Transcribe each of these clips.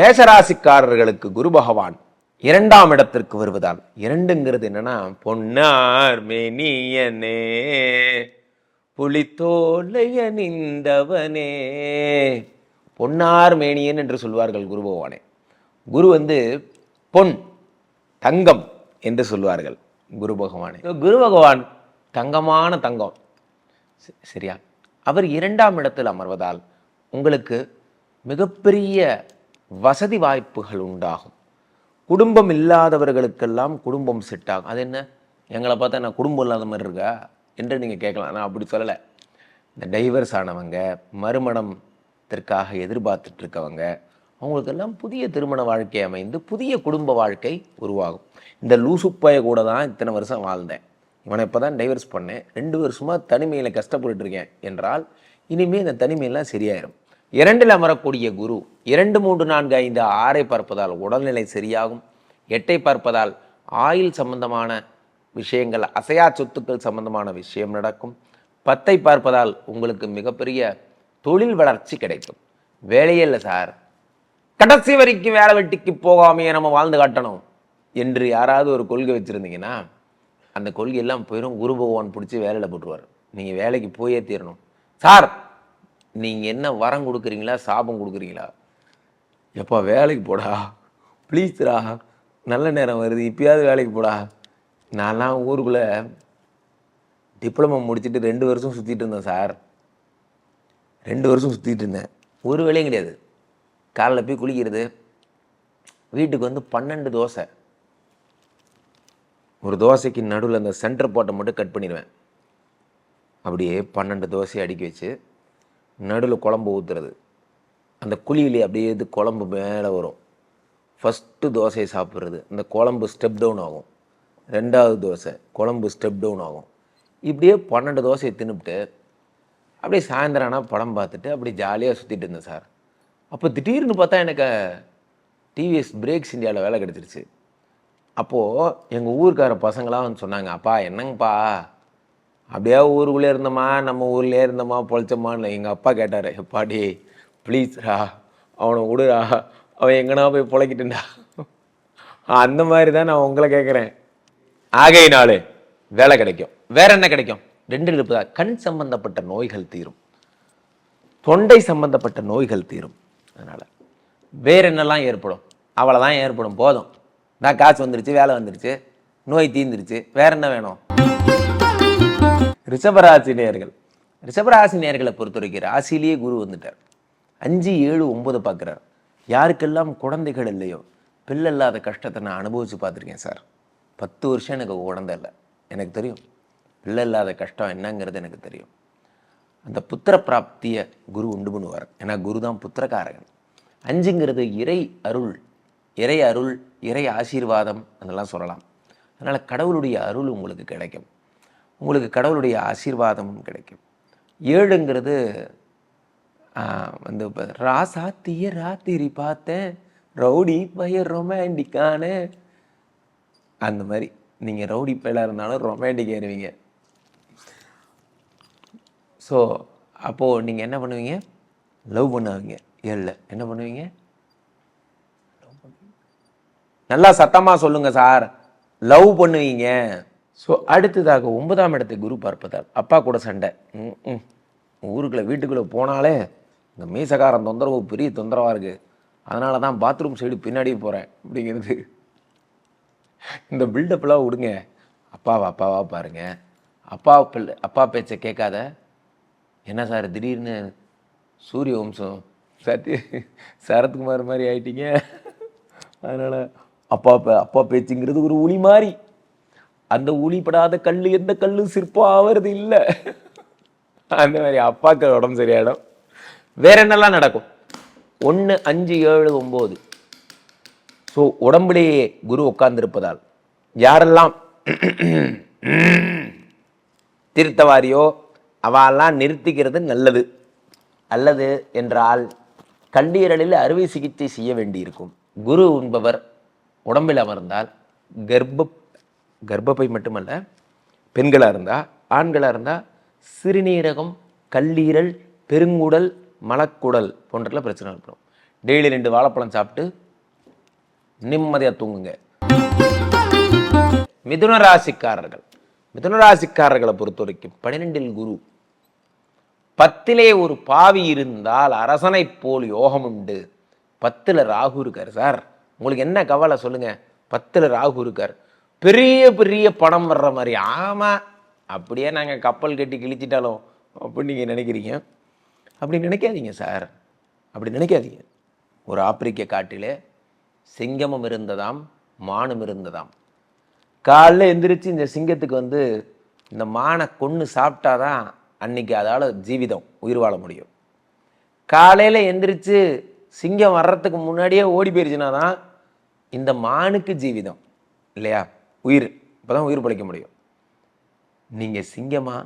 மேஷராசிக்காரர்களுக்கு குரு பகவான் 2ஆம் இடத்திற்கு வருவதால், 2ங்கிறது என்னன்னா, பொன்னார் மேனியனே புலித்தோலைய நின்றவனே, பொன்னார் மேனியன் என்று சொல்வார்கள் குரு பகவானே. குரு பொன் தங்கம் என்று சொல்வார்கள் குரு பகவானே. குரு பகவான் தங்கமான தங்கம், சரியா? அவர் 2ஆம் இடத்தில் அமர்வதால் உங்களுக்கு மிகப்பெரிய வசதி வாய்ப்புகள் உண்டாகும். குடும்பம் இல்லாதவர்களுக்கெல்லாம் குடும்பம் செட் ஆகும். அது என்ன, எங்களை பார்த்தா நான் குடும்பம் இல்லாத மாதிரி இருக்கா என்று நீங்கள் கேட்கலாம். நான் அப்படி சொல்லலை. இந்த டைவர்ஸ் ஆனவங்க, மறுமணத்திற்காக எதிர்பார்த்துட்டு இருக்கவங்க, அவங்களுக்கெல்லாம் புதிய திருமண வாழ்க்கை அமைந்து புதிய குடும்ப வாழ்க்கை உருவாகும். இந்த லூசுப்பைய கூட தான் இத்தனை வருஷம் வாழ்ந்தேன், இவனை இப்போ தான் டைவர்ஸ் பண்ணேன், 2 வருஷமாக தனிமையில் கஷ்டப்பட்டு இருக்கேன் என்றால் இனிமேல் இந்த தனிமையெல்லாம் சரியாயிடும். 2ல் அமரக்கூடிய குரு 2, 3, 4, 5, 6ஐ பார்ப்பதால் உடல்நிலை சரியாகும். 8ஐ பார்ப்பதால் ஆயில் சம்பந்தமான விஷயங்கள், அசையா சொத்துக்கள் சம்பந்தமான விஷயம் நடக்கும். 10ஐ பார்ப்பதால் உங்களுக்கு மிகப்பெரிய தொழில் வளர்ச்சி கிடைக்கும். வேலையே இல்லை சார், கடைசி வரைக்கும் வேலை வெட்டிக்கு போகாமையே நம்ம வாழ்ந்து காட்டணும் என்று யாராவது ஒரு கொள்கை வச்சுருந்தீங்கன்னா, அந்த கொள்கையெல்லாம் போயிடும். குரு பகவான் பிடிச்சி வேலையில் போட்டுருவார். நீங்கள் வேலைக்கு போயே தீரணும். சார், நீங்கள் என்ன வரம் கொடுக்குறீங்களா சாபம் கொடுக்குறீங்களா? எப்பா வேலைக்கு போடா ப்ளீஸ்ரா, நல்ல நேரம் வருது, இப்பயாவது வேலைக்கு போடா. நான்லாம் ஊருக்குள்ளே டிப்ளமோ முடிச்சுட்டு 2 வருஷம் சுற்றிட்டு இருந்தேன் சார். 2 வருஷம் சுற்றிட்டு இருந்தேன், ஒரு வேலையும் கிடையாது. காலையில் போய் குளிக்கிறது, வீட்டுக்கு 12 தோசை, ஒரு தோசைக்கு நடுவில் அந்த சென்டர் போட்டை மட்டும் கட் பண்ணிடுவேன். அப்படியே 12 தோசையை அடுக்கி வச்சு நடுவில் குழம்பு ஊற்றுறது. அந்த குழியிலே அப்படியே குழம்பு மேலே வரும். ஃபஸ்ட்டு தோசையை சாப்பிட்றது, அந்த குழம்பு ஸ்டெப் டவுன் ஆகும். 2வது தோசை குழம்பு ஸ்டெப் டவுன் ஆகும். இப்படியே 12 தோசையை தின்னுபிட்டு அப்படியே சாயந்தரம் ஆனால் படம் பார்த்துட்டு அப்படி ஜாலியாக சுற்றிட்டு இருந்தேன் சார். அப்போ திடீர்னு பார்த்தா எனக்கு டிவிஎஸ் பிரேக்ஸ் இந்தியாவில் வேலை கிடச்சிருச்சு. அப்போது எங்கள் ஊருக்கார பசங்களாம் சொன்னாங்க, அப்பா என்னங்கப்பா அப்படியே ஊருக்குள்ளே இருந்தோமா, நம்ம ஊர்லேயே இருந்தோமா பொழைச்சோமான்னு. எங்கள் அப்பா கேட்டார், எப்பாடி ப்ளீஸ்ரா அவனை விடுறா, அவன் எங்கன்னா போய் பொழைக்கிட்டுண்டா. அந்த மாதிரி தான் நான் உங்களை கேட்குறேன். ஆகையினாலே வேலை கிடைக்கும். வேற என்ன கிடைக்கும்? 2 இருப்பதா, கண் சம்பந்தப்பட்ட நோய்கள் தீரும், தொண்டை சம்பந்தப்பட்ட நோய்கள் தீரும். அதனால் வேற என்னெல்லாம் ஏற்படும்? அவ்வளோதான் ஏற்படும். போதும், நான் காசு வந்துருச்சு, வேலை வந்துருச்சு, நோய் தீர்ந்துருச்சு, வேற என்ன வேணும்? ரிஷபராசி நேயர்களை பொறுத்த வரைக்கும் ராசியிலேயே குரு வந்துட்டார். 5, 7, 9 பார்க்குறார். யாருக்கெல்லாம் குழந்தைகள் இல்லையோ, பிள்ளை இல்லாத கஷ்டத்தை நான் அனுபவித்து பார்த்துருக்கேன் சார். 10 வருஷம் எனக்கு குழந்தை இல்லை, எனக்கு தெரியும். பிள்ளை இல்லாத கஷ்டம் என்னங்கிறது எனக்கு தெரியும். அந்த புத்திர பிராப்தியை குரு உண்டு பண்ணுவார். ஏன்னா குரு தான் புத்திரக்காரகன். 5ங்கிறது இறை அருள், இறை ஆசீர்வாதம் அதெல்லாம் சொல்லலாம். அதனால் கடவுளுடைய அருள் உங்களுக்கு கிடைக்கும், உங்களுக்கு கடவுளுடைய ஆசீர்வாதமும் கிடைக்கும். 7ங்கிறது ராசாத்திய ராத்திரி பார்த்தேன், ரவுடி பையன் ரொமான்டிக்கான, அந்த மாதிரி நீங்கள் ரவுடி பையலாக இருந்தாலும் ரொமான்டிக் ஏறுவீங்க. ஸோ அப்போது நீங்கள் என்ன பண்ணுவீங்க? லவ் பண்ணுவீங்க. 7ல் என்ன பண்ணுவீங்க? நல்லா சத்தமாக சொல்லுங்கள் சார். லவ் பண்ணுவீங்க. ஸோ அடுத்ததாக 9ஆம் இடத்தை குரு பார்ப்பதால் அப்பா கூட சண்டை. ஊருக்குள்ளே வீட்டுக்குள்ளே போனாலே இந்த மீசக்காரன் தொந்தரவு பெரிய தொந்தரவாக இருக்குது, அதனால தான் பாத்ரூம் சைடு பின்னாடியே போகிறேன் அப்படிங்கிறது. இந்த பில்டப்லாம் விடுங்க. அப்பாவா பாருங்க. அப்பா பேச்சை கேட்காத. என்ன சார் திடீர்னு சூரிய வம்சம் சரத்குமார் மாதிரி ஆயிட்டீங்க? அதனால் அப்பா பேச்சுங்கிறது ஒரு உளி மாதிரி. அந்த உளிப்படாத கல் எந்த கல்லும் சிற்பம் ஆகிறது இல்லை. அந்த மாதிரி அப்பாக்கள் உடம்பு சரியாயிடும். வேற என்னெல்லாம் நடக்கும்? 1, 5, 7, 9. ஸோ உடம்புலேயே குரு உட்கார்ந்திருப்பதால் யாரெல்லாம் திருத்தவாரியோ அவெல்லாம் நிறுத்திக்கிறது நல்லது. அல்லது என்றால் கல்லீரலில் அறுவை சிகிச்சை செய்ய வேண்டியிருக்கும். குரு என்பவர் உடம்பில் அமர்ந்தால் கர்ப்பப்பை மட்டுமல்ல, பெண்களாக இருந்தால் ஆண்களாக இருந்தால் சிறுநீரகம், கல்லீரல், பெருங்குடல், மலக்குடல் போன்றல பிரச்சனை ஏற்படும். டெய்லி 2 வாழைப்பழம் சாப்பிட்டு நிம்மதியாக தூங்குங்க. மிதுன ராசிக்காரர்களை பொறுத்த வரைக்கும் 12இல் குரு, 10லே ஒரு பாவி இருந்தால் அரசனை போல் யோகம் உண்டு. 10ல் ராகு இருக்கார். சார் உங்களுக்கு என்ன கவலை சொல்லுங்க? 10ல் ராகு இருக்கார், பெரிய பெரிய பணம் வர்ற மாதிரி. ஆமாம், அப்படியே நாங்கள் கப்பல் கட்டி கிழிச்சிட்டாலும் அப்படின்னு நீங்கள் நினைக்கிறீங்க. அப்படி நினைக்காதீங்க சார், அப்படி நினைக்காதீங்க. ஒரு ஆப்பிரிக்க காட்டிலே சிங்கமும் இருந்ததாம், மானும் இருந்ததாம். காலைல எந்திரிச்சு இந்த சிங்கத்துக்கு இந்த மானை கொன்று சாப்பிட்டாதான் அன்னைக்கு அதால் ஜீவிதம் உயிர் வாழ முடியும். காலையில் எந்திரிச்சு சிங்கம் வர்றதுக்கு முன்னாடியே ஓடி போயிடுச்சுன்னா தான் இந்த மானுக்கு ஜீவிதம் இல்லையா, உயிர். இப்போ தான் உயிர் பிழைக்க முடியும். நீங்கள் சிங்கமா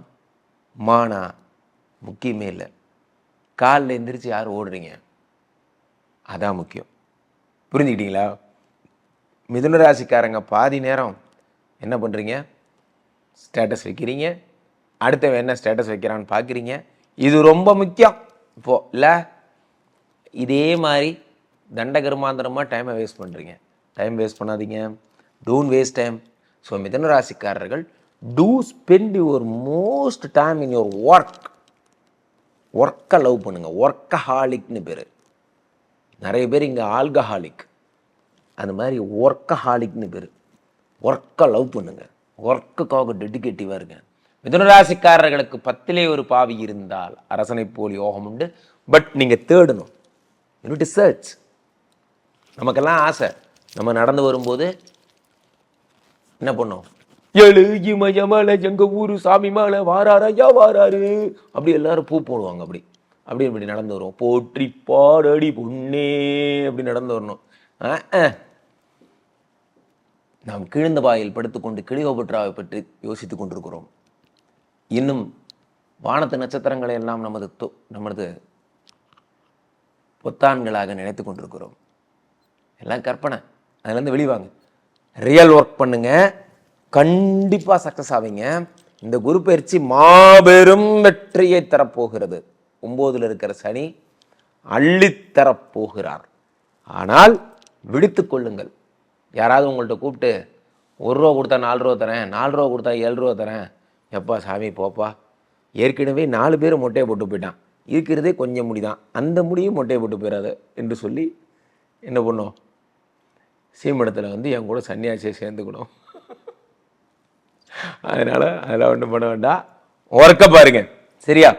மானா முக்கியமே இல்லை. காலில் எந்திரிச்சு யார் ஓடுறீங்க, அதான் முக்கியம். புரிஞ்சுக்கிட்டீங்களா? மிதுன ராசிக்காரங்க பாதி நேரம் என்ன பண்ணுறீங்க? ஸ்டேட்டஸ் வைக்கிறீங்க, அடுத்தவன் என்ன ஸ்டேட்டஸ் வைக்கிறான்னு பார்க்குறீங்க. இது ரொம்ப முக்கியம் இப்போது இல்லை. இதே மாதிரி தண்டகர்மாந்திரமாக டைமை வேஸ்ட் பண்ணுறீங்க. டைம் வேஸ்ட் பண்ணாதீங்க, டோன்ட் வேஸ்ட் டைம். ஸோ மிதுன ராசிக்காரர்கள், to spend your most time in your work. ஒர்க்கை லவ் பண்ணுங்கள். ஒர்க்கஹாலிக்னு பேர். நிறைய பேர் இங்கே ஆல்கஹாலிக், அந்த மாதிரி ஒர்க்கஹாலிக்னு பேர். ஒர்க்கை லவ் பண்ணுங்கள், ஒர்க்குக்காக டெடிகேட்டிவாக இருங்க. மிதுனராசிக்காரர்களுக்கு 10லே ஒரு பாவி இருந்தால் அரசனை போல் யோகம் உண்டு. பட் நீங்கள் தேடணும், யூனிட் சர்ச். நமக்கெல்லாம் ஆசை, நம்ம நடந்து வரும்போது என்ன பண்ணோம்? எழு இமயமலை எங்கள் ஊர் சாமி மலை வாராரு ஐயா வாராரு, அப்படி எல்லாரும் பூ போடுவாங்க. அப்படி அப்படி இப்படி நடந்து வருவோம். போற்றி பாடடி பொண்ணே அப்படி நடந்து வரணும். நாம் கிழிந்த பாயில் படுத்துக்கொண்டு கிளியோபட்ராவை பற்றி யோசித்துக் கொண்டிருக்கிறோம். இன்னும் வானத்து நட்சத்திரங்களை எல்லாம் நமது பொத்தான்களாக நினைத்து கொண்டிருக்கிறோம். எல்லாம் கற்பனை, அதுலேருந்து வெளிவாங்க. ரியல் ஒர்க் பண்ணுங்க, கண்டிப்பாக சக்ஸஸ் ஆவீங்க. இந்த குரு பயிற்சி மாபெரும் வெற்றியை தரப்போகிறது. 9ல் இருக்கிற சனி அள்ளித்தரப்போகிறார். ஆனால் விழித்து கொள்ளுங்கள். யாராவது உங்கள்கிட்ட கூப்பிட்டு 1 ரூபா கொடுத்தா 4 ரூபா தரேன், 4 ரூபா கொடுத்தா 7 ரூபா தரேன், எப்பா சாமி போப்பா, ஏற்கனவே 4 பேர் மொட்டையை போட்டு போயிட்டான், இருக்கிறதே கொஞ்சம் முடிதான், அந்த முடியும் மொட்டையை போட்டு போயிடாது என்று சொல்லி என்ன பண்ணும்? சீமடத்தில் என் கூட சன்னியாசியை சேர்ந்துக்கணும். அதனால் அதெல்லாம் ஒன்றும் பண்ண வேண்டாம், ஒர்க்கை பாருங்க. சரியா?